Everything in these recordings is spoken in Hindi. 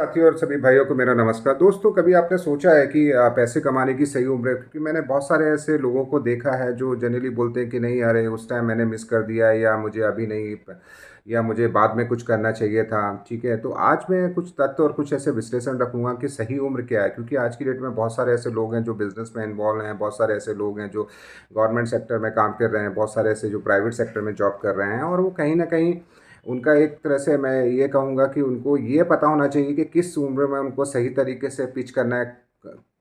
साथियों और सभी भाइयों को मेरा नमस्कार। दोस्तों, कभी आपने सोचा है कि पैसे कमाने की सही उम्र है? क्योंकि मैंने बहुत सारे ऐसे लोगों को देखा है जो जनरली बोलते हैं कि नहीं, अरे उस टाइम मैंने मिस कर दिया, या मुझे अभी नहीं, या मुझे बाद में कुछ करना चाहिए था। ठीक है, तो आज मैं कुछ तथ्य और कुछ ऐसे विश्लेषण रखूंगा कि सही उम्र क्या है। क्योंकि आज की डेट में बहुत सारे ऐसे लोग हैं जो बिजनेस में इन्वॉल्व हैं, बहुत सारे ऐसे लोग हैं जो गवर्नमेंट सेक्टर में काम कर रहे हैं, बहुत सारे ऐसे जो प्राइवेट सेक्टर में जॉब कर रहे हैं, और वो कहीं ना कहीं उनका एक तरह से मैं ये कहूँगा कि उनको ये पता होना चाहिए कि किस उम्र में उनको सही तरीके से पिच करना है,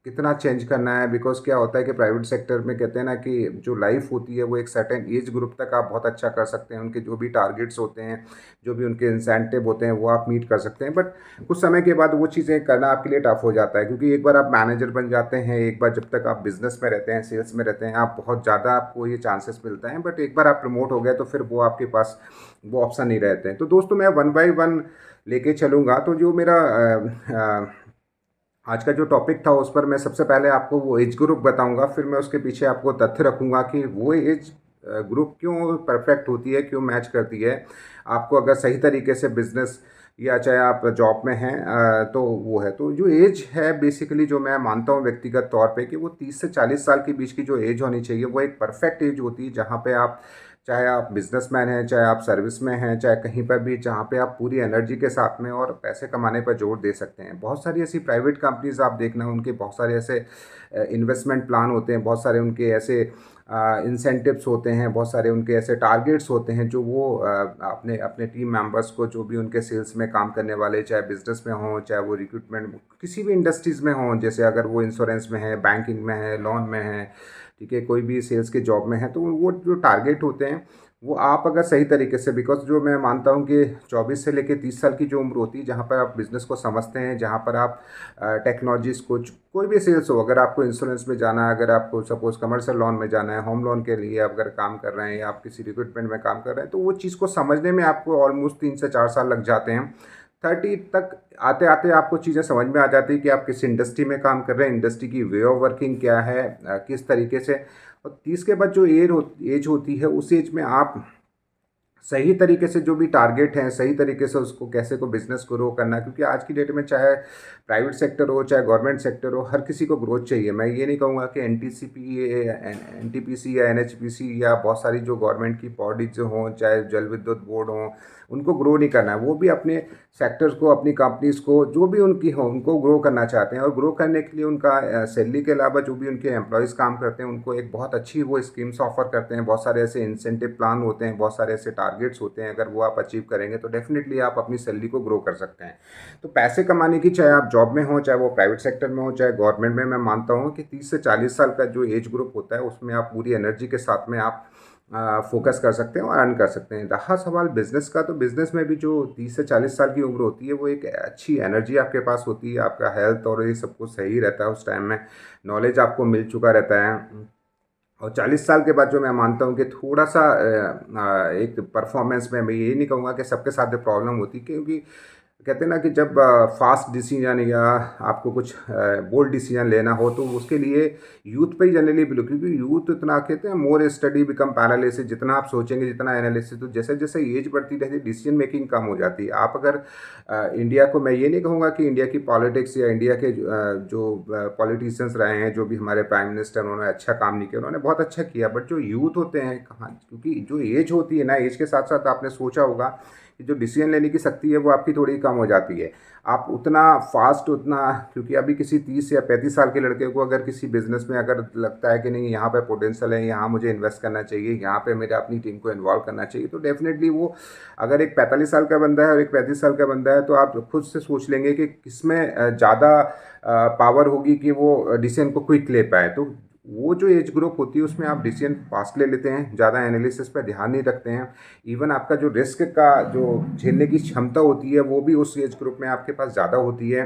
कितना चेंज करना है। बिकॉज क्या होता है कि प्राइवेट सेक्टर में कहते हैं ना कि जो लाइफ होती है वो एक सर्टेन एज ग्रुप तक आप बहुत अच्छा कर सकते हैं। उनके जो भी टारगेट्स होते हैं, जो भी उनके इंसेंटिव होते हैं, वो आप मीट कर सकते हैं। बट कुछ समय के बाद वो चीज़ें करना आपके लिए टफ हो जाता है, क्योंकि एक बार आप मैनेजर बन जाते हैं, एक बार जब तक आप बिजनेस में रहते हैं, सेल्स में रहते हैं, आप बहुत ज़्यादा आपको ये चांसेस मिलते हैं। बट एक बार आप प्रमोट हो गए तो फिर वो आपके पास वो ऑप्शन नहीं रहते हैं। तो दोस्तों, मैं वन बाय वन लेके चलूँगा। तो जो मेरा आज का जो टॉपिक था उस पर मैं सबसे पहले आपको वो एज ग्रुप बताऊंगा, फिर मैं उसके पीछे आपको तथ्य रखूंगा कि वो एज ग्रुप क्यों परफेक्ट होती है, क्यों मैच करती है आपको, अगर सही तरीके से बिजनेस या चाहे आप जॉब में हैं। तो वो है, तो जो एज है बेसिकली, जो मैं मानता हूँ व्यक्तिगत तौर पे, कि वो 30 से 40 साल के बीच की जो एज होनी चाहिए वो एक परफेक्ट एज होती है, जहाँ पे आप, चाहे आप बिजनेसमैन हैं, चाहे आप सर्विस में हैं, चाहे कहीं पर भी, जहाँ पे आप पूरी एनर्जी के साथ में और पैसे कमाने पर जोर दे सकते हैं। बहुत सारी ऐसी प्राइवेट कंपनीज आप देखना, उनके बहुत सारे ऐसे इन्वेस्टमेंट प्लान होते हैं, बहुत सारे उनके ऐसे इंसेंटिव्स होते हैं, बहुत सारे उनके ऐसे टारगेट्स होते हैं जो वो अपने अपने टीम मेंबर्स को, जो भी उनके सेल्स में काम करने वाले, चाहे बिजनेस में हों, चाहे वो रिक्रूटमेंट किसी भी इंडस्ट्रीज़ में हों, जैसे अगर वो इंश्योरेंस में है, बैंकिंग में है, लोन में है, ठीक है, कोई भी सेल्स के जॉब में है, तो वो जो टारगेट होते हैं वो आप अगर सही तरीके से, बिकॉज जो मैं मानता हूँ कि 24 से लेकर 30 साल की जो उम्र होती है, जहाँ पर आप बिज़नेस को समझते हैं, जहाँ पर आप टेक्नोलॉजीज को, कोई भी सेल्स हो, अगर आपको इंश्योरेंस में जाना है, अगर आपको सपोज कमर्शियल लोन में जाना है, होम लोन के लिए अगर काम कर रहे हैं, या आप किसी रिक्रूटमेंट में काम कर रहे हैं, तो वो चीज़ को समझने में आपको ऑलमोस्ट 3 से 4 साल लग जाते हैं। 30 तक आते आते आपको चीज़ें समझ में आ जाती है कि आप किस इंडस्ट्री में काम कर रहे हैं, इंडस्ट्री की वे ऑफ वर्किंग क्या है, किस तरीके से। और 30 के बाद जो एज होती है, उस एज में आप सही तरीके से जो भी टारगेट हैं, सही तरीके से उसको कैसे को बिजनेस ग्रो करना है। क्योंकि आज की डेट में चाहे प्राइवेट सेक्टर हो, चाहे गवर्नमेंट सेक्टर हो, हर किसी को ग्रोथ चाहिए। मैं ये नहीं कहूँगा कि एनटीपीसी या एनएचपीसी या बहुत सारी जो गवर्नमेंट की बॉडीज जो हों, चाहे जल विद्युत बोर्ड हों, उनको ग्रो नहीं करना है। वो भी अपने सेक्टर्स को, अपनी कंपनीज को, जो भी उनकी हो, उनको ग्रो करना चाहते हैं। और ग्रो करने के लिए उनका सैलरी के अलावा जो भी उनके एम्प्लॉयज़ काम करते हैं, उनको एक बहुत अच्छी वो स्कीम्स ऑफर करते हैं। बहुत सारे ऐसे इंसेंटिव प्लान होते हैं, बहुत सारे ऐसे टारगेट्स होते हैं, अगर वो आप अचीव करेंगे तो डेफिनेटली आप अपनी सैलरी को ग्रो कर सकते हैं। तो पैसे कमाने की, चाहे आप जॉब में हो, चाहे वो प्राइवेट सेक्टर में हो, चाहे गवर्नमेंट में, मैं मानता हूँ कि 30 से 40 साल का जो एज ग्रुप होता है, उसमें आप पूरी एनर्जी के साथ में आप फोकस कर सकते हैं और अर्न कर सकते हैं। रहा सवाल बिजनेस का, तो बिजनेस में भी जो 30 से 40 साल की उम्र होती है, वो एक अच्छी एनर्जी आपके पास होती है, आपका हेल्थ और ये सब कुछ सही रहता है उस टाइम में, नॉलेज आपको मिल चुका रहता है। और 40 साल के बाद जो मैं मानता हूँ कि थोड़ा सा एक परफॉर्मेंस में, मैं ये नहीं कहूँगा कि सबके साथ प्रॉब्लम होती, क्योंकि कहते हैं ना कि जब फास्ट डिसीजन या आपको कुछ बोल्ड डिसीजन लेना हो, तो उसके लिए यूथ पे ही जनरली बिलो, क्योंकि यूथ इतना, कहते हैं मोर स्टडी बिकम पैरालिसिस, जितना आप सोचेंगे, जितना एनालिसिस, तो जैसे जैसे एज बढ़ती रहती है, डिसीजन मेकिंग कम हो जाती है। आप अगर इंडिया को, मैं ये नहीं कहूँगा कि इंडिया की पॉलिटिक्स या इंडिया के जो पॉलिटिशियंस रहे हैं, जो भी हमारे प्राइम मिनिस्टर, उन्होंने अच्छा काम नहीं किया, उन्होंने बहुत अच्छा किया, बट जो यूथ होते हैं कहाँ, क्योंकि जो एज होती है ना, एज के साथ साथ आपने सोचा होगा कि जो डिसीजन लेने की शक्ति है वो आपकी थोड़ी कम हो जाती है। आप उतना फास्ट, उतना, क्योंकि अभी किसी 30 या 35 साल के लड़के को अगर किसी बिजनेस में अगर लगता है कि नहीं, यहाँ पे पोटेंशियल है, यहाँ मुझे इन्वेस्ट करना चाहिए, यहाँ पे मेरे अपनी टीम को इन्वॉल्व करना चाहिए, तो डेफिनेटली वो, अगर एक 45 साल का बंदा है और एक 35 साल का बंदा है, तो आप खुद से सोच लेंगे कि किसमें ज़्यादा पावर होगी कि वो डिसीजन को क्विक ले पाए। तो वो जो एज ग्रुप होती है, उसमें आप डिसीजन फास्ट ले लेते हैं, ज़्यादा एनालिसिस पर ध्यान नहीं रखते हैं। इवन आपका जो रिस्क का जो झेलने की क्षमता होती है, वो भी उस एज ग्रुप में आपके पास ज़्यादा होती है।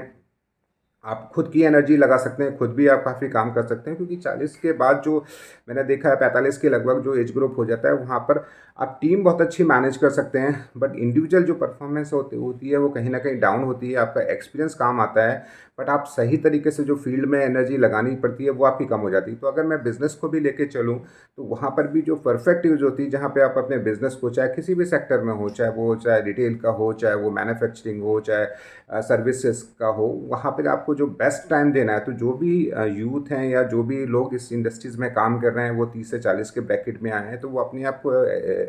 आप खुद की एनर्जी लगा सकते हैं, खुद भी आप काफ़ी काम कर सकते हैं, क्योंकि 40 के बाद जो मैंने देखा है 45 के लगभग जो एज ग्रुप हो जाता है, वहाँ पर आप टीम बहुत अच्छी मैनेज कर सकते हैं, बट इंडिविजुअल जो परफॉर्मेंस होती है वो कहीं ना कहीं डाउन होती है। आपका एक्सपीरियंस काम आता है, बट आप सही तरीके से जो फील्ड में एनर्जी लगानी पड़ती है वो आपकी कम हो जाती है। तो अगर मैं बिज़नेस को भी लेके चलूँ, तो वहाँ पर भी जो परफेक्ट यूज होती है, जहाँ पे आप अपने बिज़नेस को चाहे किसी भी सेक्टर में हो, चाहे रिटेल का हो, चाहे वो मैन्युफैक्चरिंग हो, चाहे सर्विसेज का हो, वहाँ पर आपको जो बेस्ट टाइम देना है। तो जो भी यूथ हैं या जो भी लोग इस इंडस्ट्रीज़ में काम कर रहे हैं, वो 30 से 40 के ब्रैकेट में आए हैं, तो वो अपने आप को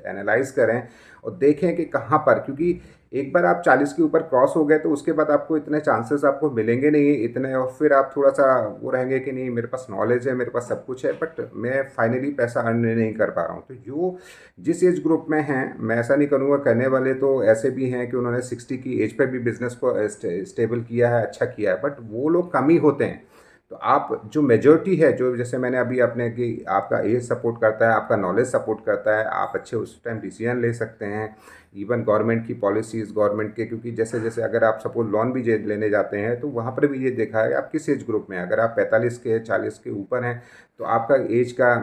एनालाइज करें और देखें कि कहाँ पर, क्योंकि एक बार आप 40 के ऊपर क्रॉस हो गए तो उसके बाद आपको इतने चांसेस आपको मिलेंगे नहीं इतने, और फिर आप थोड़ा सा वो रहेंगे कि नहीं मेरे पास नॉलेज है, मेरे पास सब कुछ है, बट मैं फाइनली पैसा अर्न नहीं कर पा रहा हूँ। तो जो जिस एज ग्रुप में हैं, मैं ऐसा नहीं करूँगा, करने वाले तो ऐसे भी हैं कि उन्होंने 60 की एज पर भी बिजनेस को स्टेबल किया है, अच्छा किया है, बट वो लोग कम ही होते हैं। तो आप जो मेजोरिटी है, जो जैसे मैंने अभी अपने कि आपका एज सपोर्ट करता है, आपका नॉलेज सपोर्ट करता है, आप अच्छे उस टाइम डिसीजन ले सकते हैं। इवन गवर्नमेंट की पॉलिसीज़, गवर्नमेंट के, क्योंकि जैसे जैसे अगर आप सपोज लोन भी लेने जाते हैं, तो वहाँ पर भी ये देखा है आप किस एज ग्रुप में, अगर आप 45 के 40 के ऊपर हैं तो आपका एज का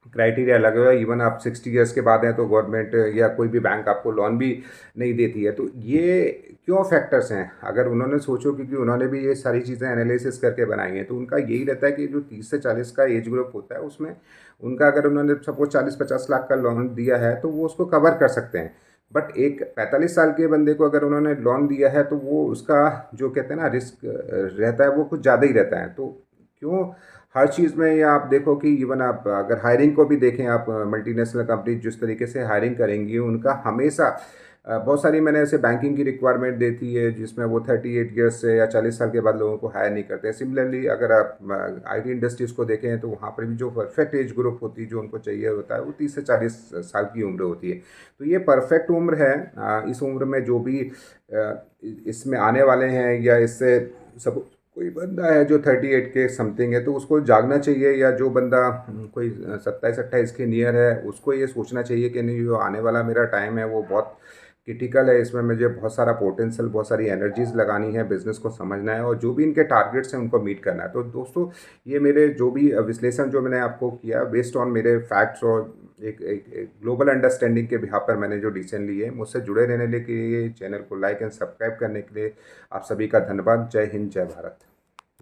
क्राइटेरिया अलग है। इवन आप 60 ईयर्स के बाद हैं तो गवर्नमेंट या कोई भी बैंक आपको लोन भी नहीं देती है। तो ये क्यों फैक्टर्स हैं, अगर उन्होंने सोचो, क्योंकि उन्होंने भी ये सारी चीज़ें एनालिसिस करके बनाई हैं, तो उनका यही रहता है कि जो 30 से 40 का एज ग्रुप होता है उसमें उनका, अगर उन्होंने सपोज 40-50 लाख का लोन दिया है तो वो उसको कवर कर सकते हैं। बट एक 45 साल के बंदे को अगर उन्होंने लोन दिया है तो वो उसका जो कहते हैं ना रिस्क रहता है वो कुछ ज़्यादा ही रहता है। तो क्यों हर चीज़ में, या आप देखो कि इवन आप अगर हायरिंग को भी देखें, आप मल्टीनेशनल कंपनी जिस तरीके से हायरिंग करेंगी, उनका हमेशा बहुत सारी मैंने ऐसे बैंकिंग की रिक्वायरमेंट देती है जिसमें वो 38 ईयर्स से या 40 साल के बाद लोगों को हायर नहीं करते। सिमिलरली अगर आप आईटी इंडस्ट्रीज़ को देखें तो वहाँ पर भी जो परफेक्ट एज ग्रुप होती है जो उनको चाहिए होता है, वो 30 से 40 साल की उम्र होती है। तो ये परफेक्ट उम्र है। इस उम्र में जो भी इसमें आने वाले हैं, या इससे सब कोई बंदा है जो 38 के समथिंग है तो उसको जागना चाहिए, या जो बंदा कोई 27-28 के नियर है उसको ये सोचना चाहिए कि नहीं, जो आने वाला मेरा टाइम है वो बहुत क्रिटिकल है, इसमें मुझे बहुत सारा पोटेंशियल, बहुत सारी एनर्जीज लगानी है, बिजनेस को समझना है और जो भी इनके टारगेट्स हैं उनको मीट करना है। तो दोस्तों, ये मेरे जो भी विश्लेषण जो मैंने आपको किया बेस्ड ऑन मेरे फैक्ट्स और एक ग्लोबल अंडरस्टैंडिंग के बिहाफ पर मैंने जो डिसीजन लिए, मुझसे जुड़े रहने के लिए चैनल को लाइक एंड सब्सक्राइब करने के लिए आप सभी का धन्यवाद। जय हिंद, जय भारत।